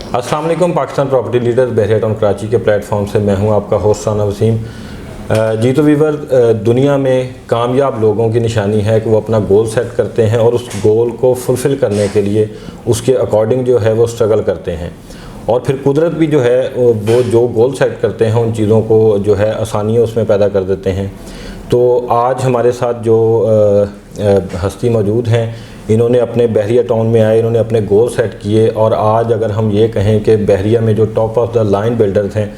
अस्सलाम वालेकुम। Pakistan property leaders बहरिया town Karachi के प्लेटफॉर्म से मैं हूं आपका होस्ट राना वसीम। जी तो वीवर, दुनिया में कामयाब लोगों की निशानी है कि वो अपना गोल सेट करते हैं और उस गोल को फुलफ़िल करने के लिए उसके अकॉर्डिंग जो है वो स्ट्रगल करते हैं, और फिर कुदरत भी जो है वो जो गोल सेट करते हैं उन चीज़ों को जो है आसानियाँ उसमें पैदा कर देते हैं। तो आज हमारे साथ जो हस्ती मौजूद हैं, इन्होंने अपने बहरिया टाउन में आए, इन्होंने अपने गोल सेट किए, और आज अगर हम ये कहें कि बहरिया में जो top of the line builders हैं,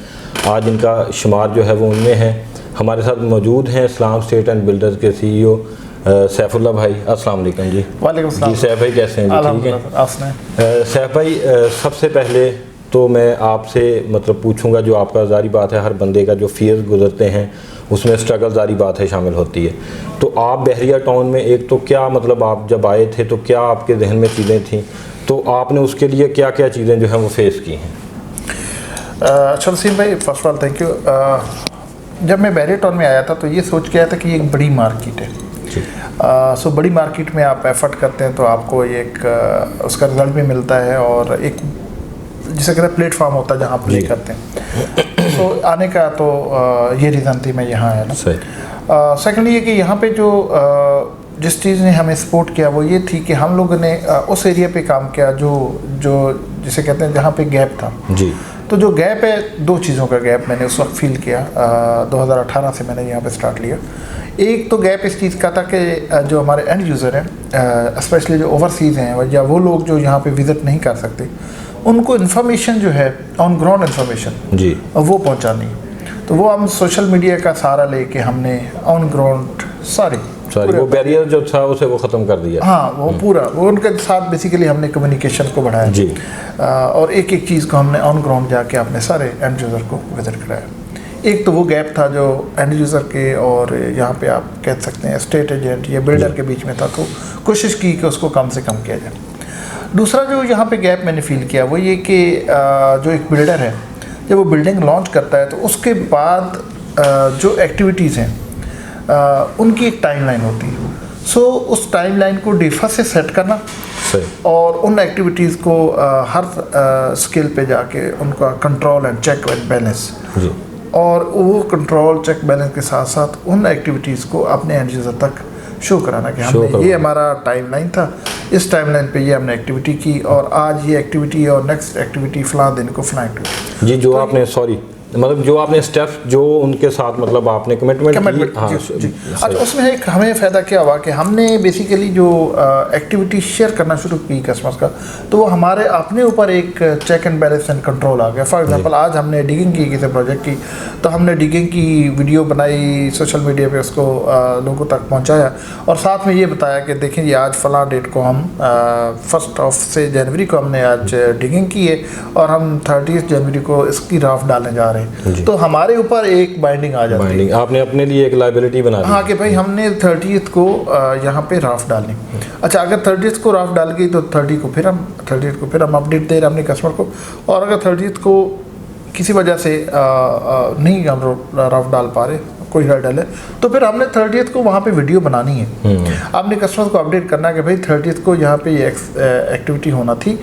आज इनका शुमार जो है वो उनमें है। हमारे साथ मौजूद हैं इस्लाम स्टेट एंड बिल्डर्स के CEO सैफुल्लाह भाई। अस्सलाम वालेकुम जी। वालेकुम सलाम जी। सैफ भाई कैसे हैं जी? ठीक है आपने सैफ भाई, सबसे पहले तो मैं आपसे मतलब पूछूंगा, जो आपका ज़ारी बात है हर बंदे का जो फेज़ गुजरते हैं उसमें स्ट्रगल ज़ारी बात है शामिल होती है। तो आप बहरिया टाउन में एक तो क्या मतलब आप जब आए थे तो क्या आपके जहन में चीज़ें थी, तो आपने उसके लिए क्या क्या चीज़ें जो हैं वो फेस की हैं? अच्छा वसीम भाई, first of all thank you. जब मैं बहरिया टाउन में आया था तो ये सोच के आया था कि ये एक बड़ी मार्केट है। सो बड़ी मार्केट में आप एफर्ट करते हैं तो आपको एक उसका रिजल्ट भी मिलता है, और एक जिसे कहते हैं प्लेटफॉर्म होता है जहाँ आप प्ले करते हैं। तो आने का तो ये रीज़न थी मैं यहाँ आया ना। सेकेंडली ये कि यहाँ पे जो जिस चीज़ ने हमें सपोर्ट किया वो ये थी कि हम लोगों ने उस एरिया पे काम किया जो जिसे कहते हैं जहाँ पे गैप था जी। तो जो गैप है, दो चीज़ों का गैप मैंने उस वक्त फील किया। 2018 से मैंने यहाँ पे स्टार्ट लिया। एक तो गैप इस चीज़ का था कि जो हमारे एंड यूज़र हैं, स्पेशली जो ओवरसीज़ हैं या वो लोग जो यहाँ पे विज़िट नहीं कर सकते, उनको इन्फॉर्मेशन जो है ऑन ग्राउंड इन्फॉर्मेशन जी वो पहुँचानी। तो वो हम सोशल मीडिया का सहारा लेके हमने ऑन ग्राउंड सारी वो बैरियर जो था उसे वो ख़त्म कर दिया। हाँ, वो पूरा वो उनके साथ बेसिकली हमने कम्युनिकेशन को बढ़ाया जी। और एक एक चीज़ को हमने ऑन ग्राउंड जाके अपने सारे एंड यूज़र को विजिट कराया। एक तो वो गैप था जो एंड यूज़र के और यहाँ पे आप कह सकते हैं स्टेट एजेंट या बिल्डर के बीच में था, तो कोशिश की कि उसको कम से कम किया जाए। दूसरा जो यहाँ पे गैप मैंने फील किया वो ये कि जो एक बिल्डर है जब वो बिल्डिंग लॉन्च करता है तो उसके बाद जो एक्टिविटीज़ हैं उनकी एक टाइमलाइन होती है। सो उस टाइमलाइन को डेफा से सेट करना और उन एक्टिविटीज़ को हर स्केल पे जाके उनका control and check and balance, और वो कंट्रोल चेक बैलेंस के साथ साथ उन एक्टिविटीज़ को अपने एंड यूज़र तक शो कराना कि हमने ये हमारा टाइमलाइन था, इस टाइमलाइन पे ये हमने एक्टिविटी की, और आज ये एक्टिविटी और नेक्स्ट एक्टिविटी फलां दिन को फलां एक्टिविटी जी। जो तो आपने मतलब जो आपने स्टेप्स जो उनके साथ मतलब आपने कमिटमेंट की। हाँ जी। अच्छा, उसमें एक हमें फ़ायदा क्या हुआ कि हमने बेसिकली जो एक्टिविटी शेयर करना शुरू की कस्टमर्स का, तो वो हमारे अपने ऊपर एक check and balance and control आ गया। फॉर एग्जांपल आज हमने डिगिंग की किसी प्रोजेक्ट की, तो हमने डिगिंग की वीडियो बनाई, सोशल मीडिया पे उसको लोगों तक पहुँचाया, और साथ में ये बताया कि देखें ये आज फलां डेट को हम 1 जनवरी को हमने आज डिगिंग की है और हम 30 जनवरी को इसकी राफ डालने जा रहे हैं। तो हमारे ऊपर एक बाइंडिंग आ जाती है। आपने अपने लिए एक लायबिलिटी बना दी। हाँ कि भाई हमने 30 को यहाँ पे राफ डालनी। अच्छा, अगर 30 को राफ डाल गई तो 30 को फिर हम अपडेट दे रहे हैं अपने कस्टमर को, और अगर 30 को किसी वजह से नहीं हम राफ डाल पा रहे, कोई हर्डल है, तो फिर हमने 30 को वहाँ पे वीडियो बनानी है। आपने कस्टमर को अपडेट करना है कि भाई 30 को यहाँ पे ये एक्टिविटी होना थी,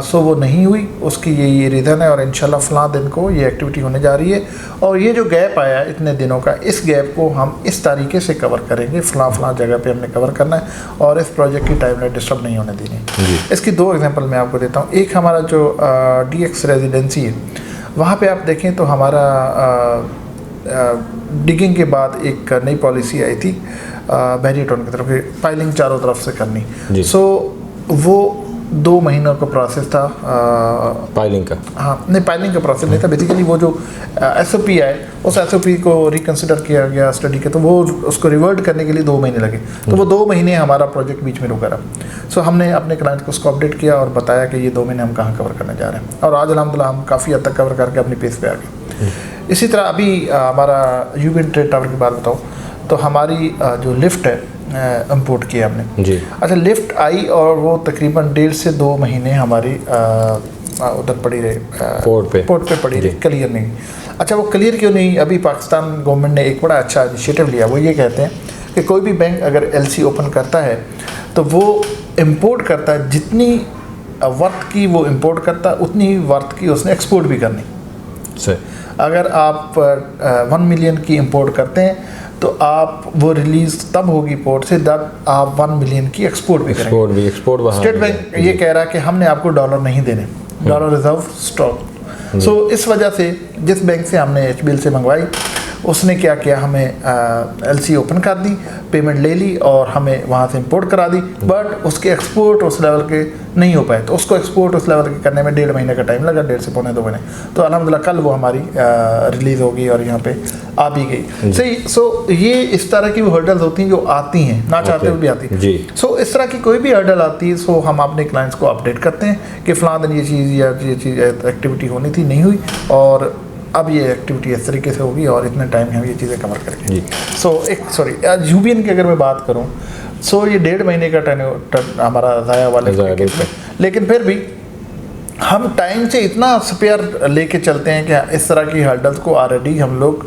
सो वो नहीं हुई, उसकी ये रीज़न है, और इंशाल्लाह फलां दिन को ये एक्टिविटी होने जा रही है, और ये जो गैप आया इतने दिनों का, इस गैप को हम इस तरीके से कवर करेंगे, फलां जगह पे हमने कवर करना है, और इस प्रोजेक्ट की टाइमलाइन डिस्टर्ब नहीं होने देनी। इसकी 2 एग्जाम्पल मैं आपको देता हूँ। एक हमारा जो DX रेजिडेंसी है, वहाँ पर आप देखें तो हमारा डिगिंग के बाद एक नई पॉलिसी आई थी बहरिया टाउन की तरफ की, पाइलिंग चारों तरफ से करनी। सो वो 2 महीनों का प्रोसेस था पाइलिंग का। हाँ, नहीं पाइलिंग का प्रोसेस नहीं था, बेसिकली वो जो SOP आए उस SOP को रिकन्सिडर किया गया स्टडी के, तो वो उसको रिवर्ट करने के लिए 2 महीने लगे, तो वो 2 महीने हमारा प्रोजेक्ट बीच में रुका रहा। सो हमने अपने क्लाइंट को उसको अपडेट किया और बताया कि ये 2 महीने हम कहाँ कवर करने जा रहे हैं, और आज अल्हम्दुलिल्लाह हम काफ़ी हद तक कवर करके अपनी पेस पे आ गए। इसी तरह अभी हमारा यूबिन ट्रेड टावर की बात बताऊँ तो हमारी जो लिफ्ट है इंपोर्ट किया हमने जी। अच्छा, लिफ्ट आई और वो तकरीबन 1.5 से 2 महीने हमारी उधर पड़ी रही, पोर्ट पे पड़ी रही, क्लियर नहीं। अच्छा, वो क्लियर क्यों नहीं? अभी पाकिस्तान गवर्नमेंट ने एक बड़ा अच्छा इनिशिएटिव लिया। वो ये कहते हैं कि कोई भी बैंक अगर LC ओपन करता है तो वो इंपोर्ट करता है जितनी वर्थ की वो इंपोर्ट करता है, उतनी ही वर्थ की उसने एक्सपोर्ट भी करनी। सही। अगर आप 1 मिलियन की इंपोर्ट करते हैं तो आप वो रिलीज़ तब होगी पोर्ट से जब आप 1 मिलियन की एक्सपोर्ट भी करेंगे। एक्सपोर्ट वहाँ स्टेट बैंक ये कह रहा है कि हमने आपको डॉलर नहीं देने, डॉलर रिजर्व स्टॉक। सो इस वजह से जिस बैंक से हमने HBL से मंगवाई उसने क्या किया, हमें LC ओपन कर दी, पेमेंट ले ली और हमें वहाँ से इंपोर्ट करा दी, बट उसके एक्सपोर्ट उस लेवल के नहीं हो पाए। तो उसको एक्सपोर्ट उस लेवल के करने में 1.5 महीने का टाइम लगा, 1.5 से पौने 2 महीने। तो अल्हम्दुलिल्लाह कल वो हमारी रिलीज़ होगी और यहाँ पे आ भी गई। सही। सो ये इस तरह की वो हर्डल्स होती हैं जो आती हैं, ना चाहते हुए भी आती हैं जी। सो इस तरह की कोई भी हर्डल आती है, सो हम अपने क्लाइंट्स को अपडेट करते हैं कि फ़लाँ दिन ये चीज़ या ये चीज़ एक्टिविटी होनी थी, नहीं हुई, और अब ये एक्टिविटी इस तरीके से होगी और इतने टाइम में हम ये चीज़ें कवर करेंगे। सो यूबीएन की अगर मैं बात करूँ, सो ये 1.5 महीने का हमारा ज़ाया वाले केस में, लेकिन फिर भी हम टाइम से इतना स्पेयर लेके चलते हैं कि इस तरह की हर्डल्स को ऑलरेडी हम लोग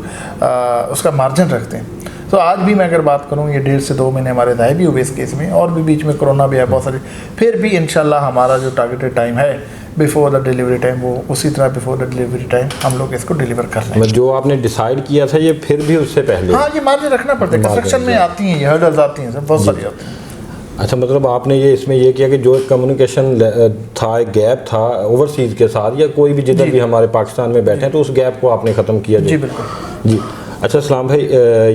उसका मार्जिन रखते हैं। तो आज भी मैं अगर बात करूँ, ये 1.5 से 2 महीने हमारे ज़ाया भी हुए इस केस में, और भी बीच में कोरोना भी है बहुत सारी, फिर भी इंशाल्लाह हमारा जो टारगेटेड टाइम है बिफोर द डिलीवरी टाइम, वो उसी तरह बिफोर द डिलीवरी टाइम हम लोग इसको डिलीवर कर रहे हैं। जो आपने डिसाइड किया था ये फिर भी उससे पहले? हाँ, ये मार्जिन रखना पड़ता है, कंस्ट्रक्शन में आती हैं ये हर्डल्स, आती हैं सर, बहुत सारी आती हैं। अच्छा, मतलब आपने ये इसमें ये किया कि जो एक कम्युनिकेशन था, एक गैप था ओवरसीज़ के साथ या कोई भी जिधर भी हमारे पाकिस्तान में बैठे हैं, तो उस गैप को आपने ख़त्म किया। जी बिल्कुल जी। अच्छा सलाम भाई,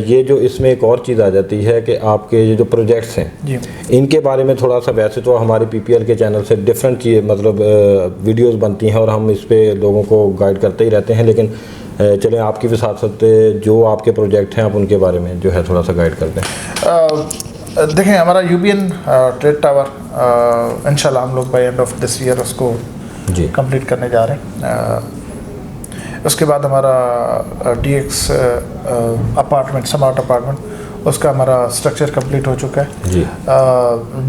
ये जो इसमें एक और चीज़ आ जाती है कि आपके ये जो प्रोजेक्ट्स हैं जी, इनके बारे में थोड़ा सा, वैसे तो हमारे PPL के चैनल से डिफरेंट चीज़ मतलब वीडियोस बनती हैं और हम इस पे लोगों को गाइड करते ही रहते हैं, लेकिन चलें आपकी भी साथ साथ जो आपके प्रोजेक्ट हैं आप उनके बारे में जो है थोड़ा सा गाइड करते हैं। देखें, हमारा यूबीएन ट्रेड टावर इंशाल्लाह हम लोग by end of this year उसको जी कंप्लीट करने जा रहे हैं। उसके बाद हमारा DX अपार्टमेंट, स्मार्ट अपार्टमेंट, उसका हमारा स्ट्रक्चर कंप्लीट हो चुका है जी।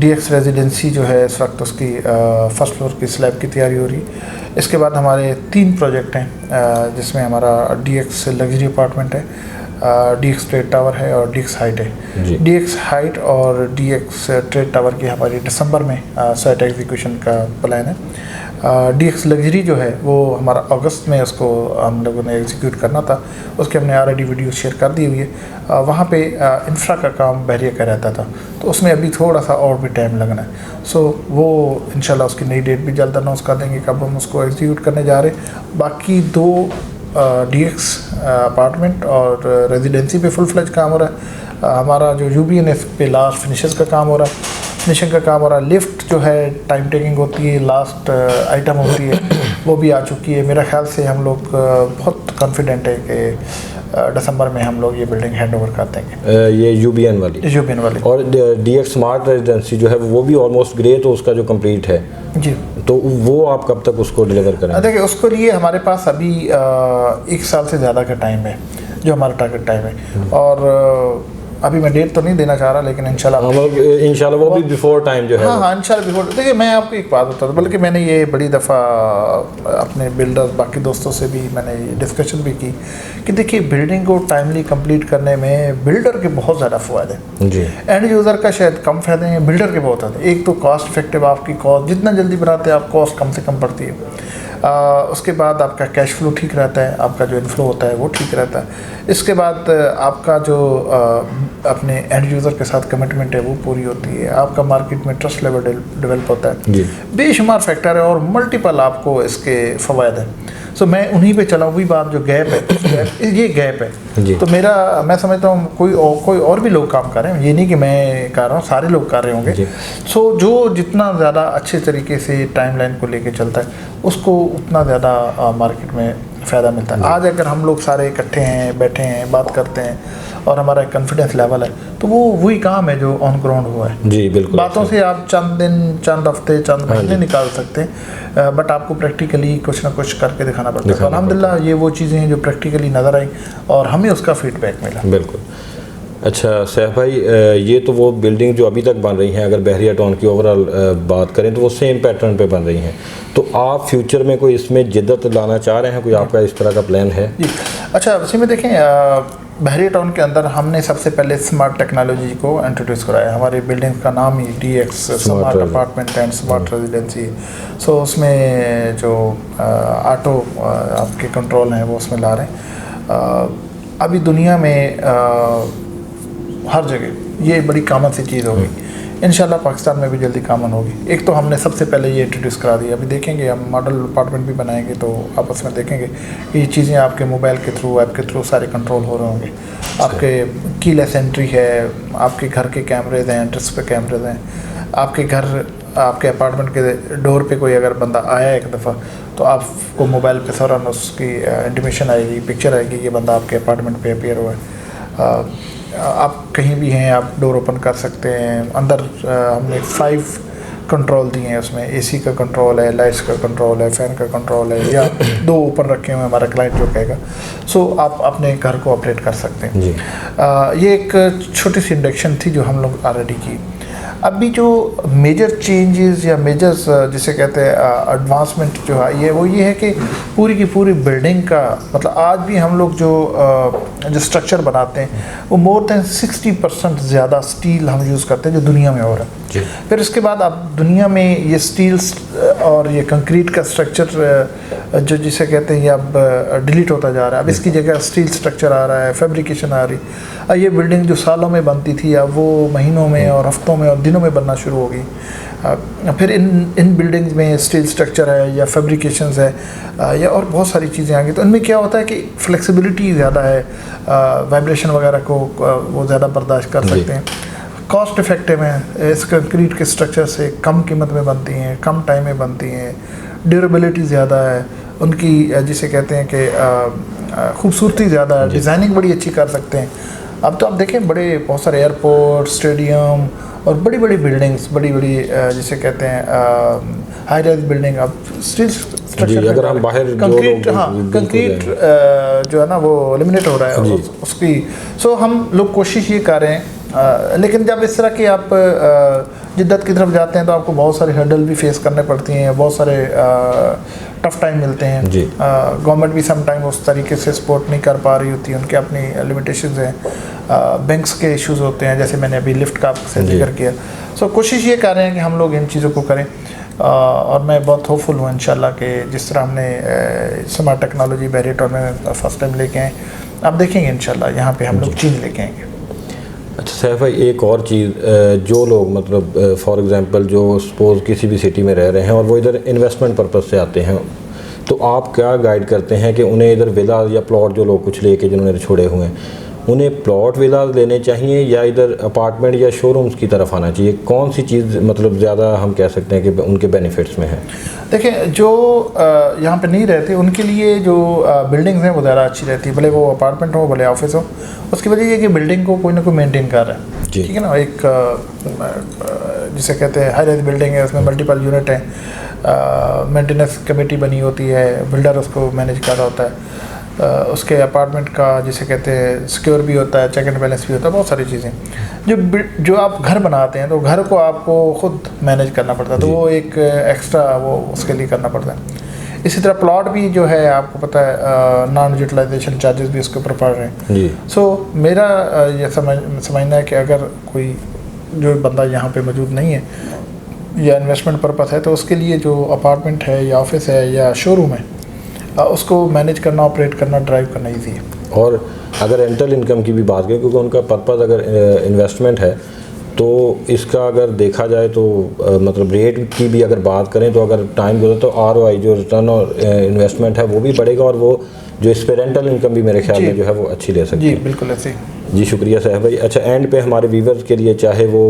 DX रेजिडेंसी जो है इस वक्त उसकी फर्स्ट फ्लोर की स्लैब की तैयारी हो रही है। इसके बाद हमारे 3 प्रोजेक्ट हैं जिसमें हमारा DX लग्जरी अपार्टमेंट है, DX ट्रेड टावर है और DX हाइट है। DX हाइट और DX ट्रेड टावर की हमारी दिसंबर में साइट एग्जीक्यूशन का प्लान है। DX लग्जरी जो है वो हमारा अगस्त में उसको हम लोगों ने एग्जीक्यूट करना था, उसके हमने ऑलरेडी वीडियो शेयर कर दी हुई है। वहाँ पे इंफ्रा का काम बहरिया का रहता था, तो उसमें अभी थोड़ा सा और भी टाइम लगना है। सो वो इंशाल्लाह उसकी नई डेट भी जल्द अनाउंस कर देंगे कब हम उसको एग्जीक्यूट करने जा रहे हैं। बाकी 2 DX अपार्टमेंट और रेजिडेंसी पे फुल फ्लेज काम हो रहा है। हमारा जो यूबीएन पे लास्ट फिनिशेस का काम हो रहा है, फिनिशिंग का काम हो रहा है। लिफ्ट जो है टाइम टेकिंग होती है, लास्ट आइटम होती है, वो भी आ चुकी है। मेरा ख्याल से हम लोग बहुत कॉन्फिडेंट है कि दिसंबर में हम लोग ये बिल्डिंग हैंड ओवर कर देंगे। ये यूबीएन वाली और DX स्मार्ट रेजिडेंसी जो है वो भी ऑलमोस्ट ग्रे, तो उसका जो कंप्लीट है जी, तो वो आप कब तक उसको डिलीवर करेंगे? देखिए, उसके लिए हमारे पास अभी 1 साल से ज़्यादा का टाइम है जो हमारा टारगेट टाइम है। और अभी मैं डेट तो नहीं देना चाह रहा, लेकिन इंशाल्लाह वो भी बिफोर टाइम जो है। हाँ, इंशाल्लाह बिफोर। देखिए, मैं आपको एक बात बता दूँ, बल्कि मैंने ये बड़ी दफ़ा अपने बिल्डर बाकी दोस्तों से भी मैंने डिस्कशन भी की कि देखिए, बिल्डिंग को टाइमली कंप्लीट करने में बिल्डर के बहुत ज़्यादा फ़ायदे हैं जी। एंड यूज़र का शायद कम फ़ायदे हैं, बिल्डर के बहुत फ़ायदे। एक तो कॉस्ट इफेक्टिव, आपकी कॉस्ट जितना जल्दी बनाते हैं आप कॉस्ट कम से कम पड़ती है। उसके बाद आपका कैश फ्लो ठीक रहता है, आपका जो इनफ्लो होता है वो ठीक रहता है। इसके बाद आपका जो अपने एंड यूज़र के साथ कमिटमेंट है वो पूरी होती है, आपका मार्केट में ट्रस्ट लेवल डेवलप होता है। बेशुमार फैक्टर है और मल्टीपल आपको इसके फ़वायद हैं। सो मैं उन्हीं पे चला, वही बात जो गैप है, ये गैप है। तो मैं समझता हूँ कोई और भी लोग काम कर रहे हैं, ये नहीं कि मैं कर रहा हूँ, सारे लोग कर रहे होंगे। सो जो जितना ज़्यादा अच्छे तरीके से टाइमलाइन को लेके चलता है उसको उतना ज़्यादा मार्केट में फ़ायदा मिलता है। आज अगर हम लोग सारे इकट्ठे हैं, बैठे हैं, बात करते हैं और हमारा कॉन्फिडेंस लेवल है, तो वो वही काम है जो ऑन ग्राउंड हुआ है। जी बिल्कुल। बातों से आप चंद दिन, चंद हफ्ते, चंद महीने निकाल सकते हैं, बट आपको प्रैक्टिकली कुछ ना कुछ करके दिखाना पड़ता है। अल्हम्दुलिल्लाह ये वो चीज़ें हैं जो प्रैक्टिकली नज़र आई और हमें उसका फीडबैक मिला। बिल्कुल। अच्छा सैफ भाई, ये तो वो बिल्डिंग जो अभी तक बन रही हैं, अगर बहरिया टाउन की ओवरऑल बात करें तो वो सेम पैटर्न पे बन रही हैं, तो आप फ्यूचर में कोई इसमें जिद्दत लाना चाह रहे हैं, कोई आपका इस तरह का प्लान है? जी, अच्छा, उसी में देखें बहरिया टाउन के अंदर हमने सबसे पहले स्मार्ट टेक्नोलॉजी को इंट्रोड्यूस कराया। हमारी बिल्डिंग का नाम ही DX smart apartment and smart residency. So उसमें जो ऑटो आपके कंट्रोल हैं वो उसमें ला रहे हैं। अभी दुनिया में हर जगह ये बड़ी कॉमन सी चीज़ होगी। इंशाल्लाह पाकिस्तान में भी जल्दी कॉमन होगी। एक तो हमने सबसे पहले ये इंट्रोड्यूस करा दिया। अभी देखेंगे हम मॉडल अपार्टमेंट भी बनाएंगे तो आप उसमें देखेंगे कि ये चीज़ें आपके मोबाइल के थ्रू, ऐप के थ्रू सारे कंट्रोल हो रहे होंगे। आपके कीलेस एंट्री है, आपके घर के कैमरेज हैं, एंट्रेंस पे कैमरेज हैं, आपके घर, आपके अपार्टमेंट के डोर पे कोई अगर बंदा आया एक दफ़ा तो आपको मोबाइल पे फ़ौरन उसकी इंटीमेशन आएगी, पिक्चर आएगी कि बंदा आपके अपार्टमेंट पे अपीयर हुआ है। आप कहीं भी हैं, आप डोर ओपन कर सकते हैं। अंदर हमने 5 कंट्रोल दिए हैं उसमें। AC का कंट्रोल है, लाइट्स का कंट्रोल है, फ़ैन का कंट्रोल है, या 2 ऊपर रखे हुए हमारा क्लाइंट जो कहेगा। सो आप अपने घर को ऑपरेट कर सकते हैं जी। ये एक छोटी सी इंडक्शन थी जो हम लोग ऑलरेडी की। अभी जो मेजर चेंजेस या मेजर्स जिसे कहते हैं एडवांसमेंट जो है ये है कि पूरी की पूरी बिल्डिंग का मतलब आज भी हम लोग जो स्ट्रक्चर बनाते हैं वो मोर देन 60% ज़्यादा स्टील हम यूज़ करते हैं जो दुनिया में हो रहा है। फिर उसके बाद अब दुनिया में ये स्टील्स और ये कंक्रीट का स्ट्रक्चर जो जिसे कहते हैं ये अब डिलीट होता जा रहा है। अब इसकी जगह स्टील स्ट्रक्चर आ रहा है, फैब्रिकेशन आ रही है। ये बिल्डिंग जो सालों में बनती थी अब वो महीनों में और हफ्तों में और दिनों में बनना शुरू हो गई। फिर इन बिल्डिंग्स में स्टील स्ट्रक्चर है या फैब्रिकेशंस है या और बहुत सारी चीज़ें आ गई। तो इनमें क्या होता है कि फ्लेक्सिबिलिटी ज़्यादा है, वाइब्रेशन वगैरह को वो ज़्यादा बर्दाश्त कर सकते हैं। कॉस्ट इफ़ेक्टिव हैं, इस कंक्रीट के स्ट्रक्चर से कम कीमत में बनती हैं, कम टाइम में बनती हैं, ड्यूरेबिलिटी ज़्यादा है उनकी, जिसे कहते हैं कि खूबसूरती ज़्यादा है, डिज़ाइनिंग बड़ी अच्छी कर सकते हैं। अब तो आप देखें बड़े बहुत सारे एयरपोर्ट, स्टेडियम और बड़ी बड़ी बिल्डिंग्स, बड़ी बड़ी जिसे कहते हैं हाई राइज बिल्डिंग अब स्टील स्ट्रक्चर, अगर हम बाहर कंक्रीट, हाँ कंक्रीट जो है ना वो एलिमिनेट हो रहा है उसकी। सो हम लोग कोशिश ये कर रहे हैं, लेकिन जब इस तरह की आप जिद्दत की तरफ जाते हैं तो आपको बहुत सारे हर्डल भी फेस करने पड़ती हैं, बहुत सारे टफ टाइम मिलते हैं। गवर्नमेंट भी सम टाइम उस तरीके से सपोर्ट नहीं कर पा रही होती है, उनके अपनी लिमिटेशंस हैं। बैंक्स के इश्यूज़ होते हैं, जैसे मैंने अभी लिफ्ट का आपसे जिक्र किया। सो कोशिश ये कर रहे हैं कि हम लोग इन चीज़ों को करें और मैं बहुत होपफुल हूँ इंशाल्लाह कि जिस तरह हमने स्मार्ट टेक्नोलॉजी बहरिया टाउन में फर्स्ट टाइम लेके आए, आप देखेंगे इंशाल्लाह यहाँ पे हम लोग चीज़ लेके आएंगे। अच्छा सैफ भाई, एक और चीज़, जो लोग मतलब फॉर एग्जांपल जो सपोज़ किसी भी सिटी में रह रहे हैं और वो इधर इन्वेस्टमेंट पर्पस से आते हैं, तो आप क्या गाइड करते हैं कि उन्हें इधर विला या प्लॉट जो लोग कुछ लेके जिन्होंने छोड़े हुए हैं, उन्हें प्लॉट विला लेने चाहिए या इधर अपार्टमेंट या शोरूम्स की तरफ आना चाहिए? कौन सी चीज़ मतलब ज़्यादा हम कह सकते हैं कि उनके बेनिफिट्स में है? देखिए, जो यहाँ पे नहीं रहते उनके लिए जो बिल्डिंग्स हैं वो ज़्यादा अच्छी रहती है, भले वो अपार्टमेंट हो भले ऑफिस हो। उसकी वजह ये कि बिल्डिंग को कोई ना कोई मेंटेन कर रहा है, ठीक है ना। एक जिसे कहते हैं हाई राइज बिल्डिंग है, उसमें मल्टीपल यूनिट है, मेंटेनेंस कमेटी बनी होती है, बिल्डर उसको मैनेज कर रहा होता है। उसके अपार्टमेंट का जिसे कहते हैं सिक्योर भी होता है, चेक एंड बैलेंस भी होता है, बहुत सारी चीज़ें। जो आप घर बनाते हैं तो घर को आपको खुद मैनेज करना पड़ता है, तो वो एक एक्स्ट्रा वो उसके लिए करना पड़ता है। इसी तरह प्लॉट भी जो है आपको पता है नॉन यूटिलाइजेशन चार्जेस भी उसके ऊपर पड़ रहे हैं। सो मेरा ये समझना है कि अगर कोई जो बंदा यहाँ पे मौजूद नहीं है या इन्वेस्टमेंट पर्पस है, तो उसके लिए जो अपार्टमेंट है या ऑफिस है या शोरूम है उसको मैनेज करना, ऑपरेट करना, ड्राइव करना ईजी है। और अगर रेंटल इनकम की भी बात करें, क्योंकि उनका पर्पज़ अगर इन्वेस्टमेंट है, तो इसका अगर देखा जाए तो मतलब रेट की भी अगर बात करें तो अगर टाइम गुजरे तो ROI जो रिटर्न और इन्वेस्टमेंट है वो भी बढ़ेगा और वो जो इस पर रेंटल इनकम भी मेरे ख्याल में जो है वो अच्छी ले सकती है। जी बिल्कुल ऐसे। जी शुक्रिया साहब भाई। अच्छा, एंड पे हमारे व्यूवर्स के लिए, चाहे वो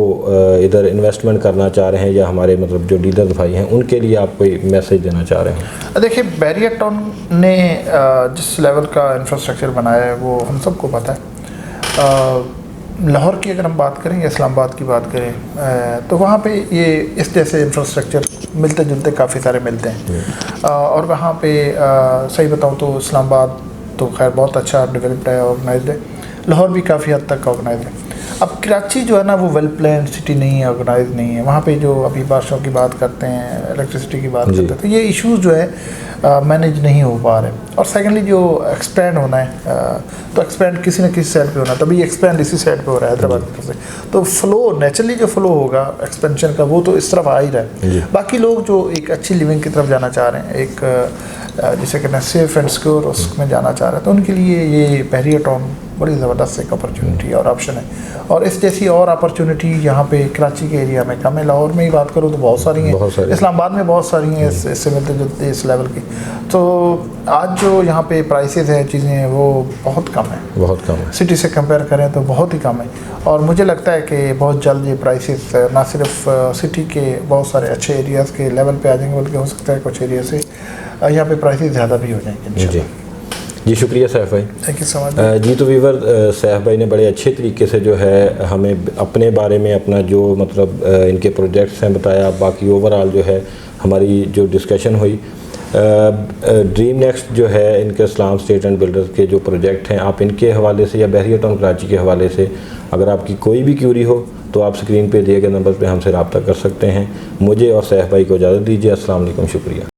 इधर इन्वेस्टमेंट करना चाह रहे हैं या हमारे मतलब जो डीलर्स भाई हैं, उनके लिए आप कोई मैसेज देना चाह रहे हैं? देखिए, बहरिया टाउन ने जिस लेवल का इंफ्रास्ट्रक्चर बनाया है वो हम सबको पता है। लाहौर की अगर हम बात करें या इस्लामाबाद की बात करें तो वहाँ पे ये इस जैसे इंफ्रास्ट्रक्चर मिलते जुलते काफ़ी सारे मिलते हैं। और वहाँ पे सही बताऊँ तो इस्लामाबाद तो खैर बहुत अच्छा डेवलप्ड है, ऑर्गेनाइज्ड है। लाहौर भी काफ़ी हद तक ऑर्गेनाइज्ड है। अब कराची जो है ना वो वेल प्लान सिटी नहीं है, ऑर्गेनाइज नहीं है। वहाँ पे जो अभी बारिशों की बात करते हैं, इलेक्ट्रिसिटी की बात करते हैं, तो ये इश्यूज जो है मैनेज नहीं हो पा रहे। और सेकेंडली जो एक्सपेंड होना है तो एक्सपेंड किसी न किसी साइड पे होना है, तभी एक्सपेंड इसी साइड पे हो रहा है हैदराबाद की तरफ से। तो फ्लो नेचुरली जो फ्लो होगा एक्सपेंशन का वो तो इस तरफ आ ही रहा है। बाकी लोग जो एक अच्छी लिविंग की तरफ जाना चाह रहे हैं, एक जिसे कहते हैं सेफ एंड सिक्योर उसमें जाना चाह रहे हैं, तो उनके लिए ये बहरिया टाउन बड़ी ज़बरदस्त एक अपॉर्चुनिटी और ऑप्शन है। और इस जैसी और अपॉर्चुनिटी यहाँ पे कराची के एरिया में कम है। लाहौर में ही बात करूँ तो बहुत सारी हैं, इस्लामाबाद में बहुत सारी हैं इससे मिलते जुलते इस लेवल की। तो आज जो यहाँ पे प्राइसेस हैं, चीज़ें हैं, वो बहुत कम है, बहुत कम है। सिटी से कंपेयर करें तो बहुत ही कम है। और मुझे लगता है कि बहुत जल्द ये प्राइसेस ना सिर्फ सिटी के बहुत सारे अच्छे एरियाज़ के लेवल पे आ जाएंगे, बल्कि हो सकता है कुछ एरिया से यहाँ पे प्राइसेस ज़्यादा भी हो जाएंगे। जी शुक्रिया सैफ भाई, थैंक यू सो मच। जी तो वीवर सैफ भाई ने बड़े अच्छे तरीके से जो है हमें अपने बारे में अपना जो मतलब इनके प्रोजेक्ट्स हैं बताया। बाकी ओवरऑल जो है हमारी जो डिस्कशन हुई, ड्रीम नेक्स्ट जो है इनके इस्लाम स्टेट एंड बिल्डर्स के जो प्रोजेक्ट हैं, आप इनके हवाले से या बहरिया टाउन कराची के हवाले से अगर आपकी कोई भी क्यूरी हो तो आप स्क्रीन पे दिए गए नंबर पे हमसे रब्ता कर सकते हैं। मुझे और सैफ भाई को इजाज़त दीजिए। अस्सलाम वालेकुम, शुक्रिया।